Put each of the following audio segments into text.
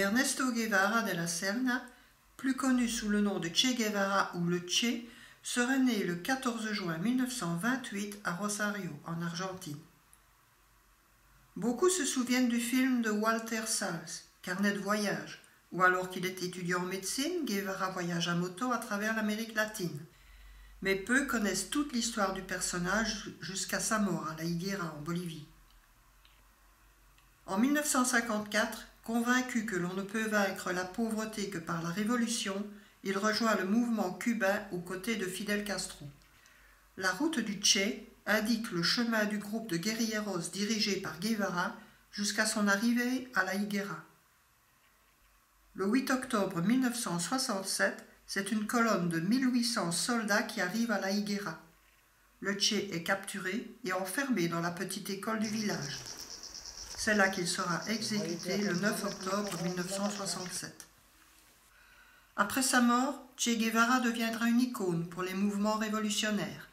Ernesto Guevara de la Serna, plus connu sous le nom de Che Guevara ou le Che, serait né le 14 juin 1928 à Rosario, en Argentine. Beaucoup se souviennent du film de Walter Salles, Carnet de voyage, où alors qu'il est étudiant en médecine, Guevara voyage à moto à travers l'Amérique latine. Mais peu connaissent toute l'histoire du personnage jusqu'à sa mort à La Higuera, en Bolivie. En 1954, convaincu que l'on ne peut vaincre la pauvreté que par la révolution, il rejoint le mouvement cubain aux côtés de Fidel Castro. La route du Che indique le chemin du groupe de guérilleros dirigé par Guevara jusqu'à son arrivée à La Higuera. Le 8 octobre 1967, c'est une colonne de 1800 soldats qui arrive à La Higuera. Le Che est capturé et enfermé dans la petite école du village. C'est là qu'il sera exécuté le 9 octobre 1967. Après sa mort, Che Guevara deviendra une icône pour les mouvements révolutionnaires,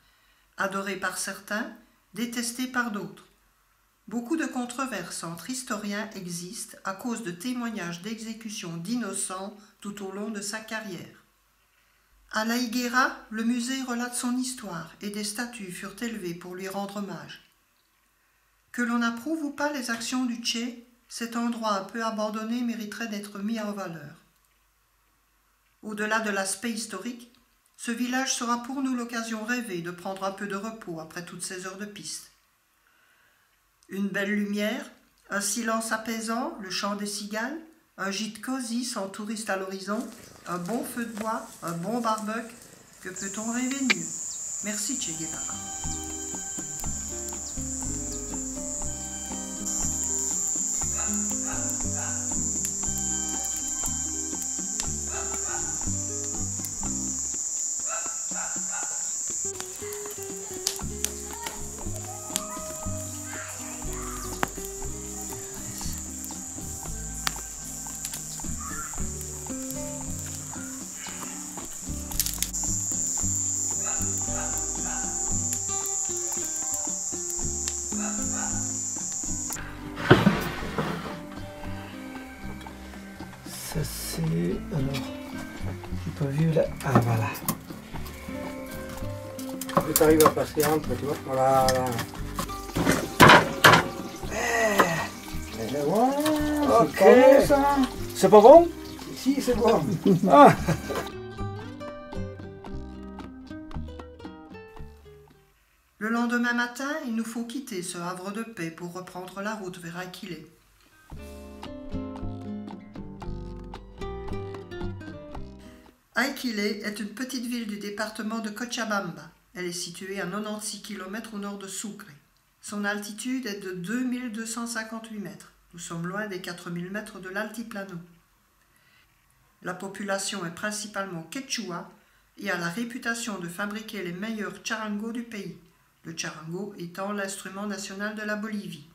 adoré par certains, détesté par d'autres. Beaucoup de controverses entre historiens existent à cause de témoignages d'exécutions d'innocents tout au long de sa carrière. À La Higuera, le musée relate son histoire et des statues furent élevées pour lui rendre hommage. Que l'on approuve ou pas les actions du Che, cet endroit un peu abandonné mériterait d'être mis en valeur. Au-delà de l'aspect historique, ce village sera pour nous l'occasion rêvée de prendre un peu de repos après toutes ces heures de piste. Une belle lumière, un silence apaisant, le chant des cigales, un gîte cosy sans touristes à l'horizon, un bon feu de bois, un bon barbecue, que peut-on rêver de mieux? Merci Che Guevara. Ça c'est... alors... j'ai pas vu là... ah voilà. Et tu arrives à passer entre, tu vois. Voilà. Eh, voilà, Ok. c'est bon, ça. C'est pas bon? Si, c'est bon. Ah. Le lendemain matin, il nous faut quitter ce havre de paix pour reprendre la route vers Aquilé. Aquilé est une petite ville du département de Cochabamba. Elle est située à 96 km au nord de Sucre. Son altitude est de 2258 mètres. Nous sommes loin des 4000 mètres de l'altiplano. La population est principalement quechua et a la réputation de fabriquer les meilleurs charangos du pays, le charango étant l'instrument national de la Bolivie.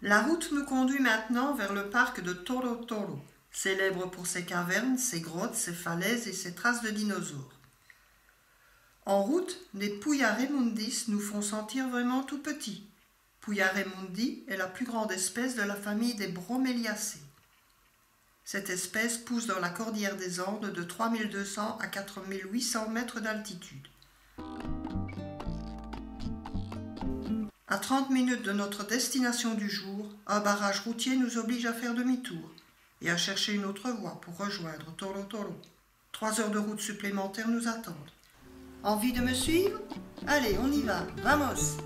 La route nous conduit maintenant vers le parc de Toro Toro, célèbre pour ses cavernes, ses grottes, ses falaises et ses traces de dinosaures. En route, des Puya remundis nous font sentir vraiment tout petits. Puya remundi est la plus grande espèce de la famille des Broméliacées. Cette espèce pousse dans la cordillère des Andes de 3200 à 4800 mètres d'altitude. À 30 minutes de notre destination du jour, un barrage routier nous oblige à faire demi-tour et à chercher une autre voie pour rejoindre Toro Toro. 3 heures de route supplémentaires nous attendent. Envie de me suivre? Allez, on y va, vamos!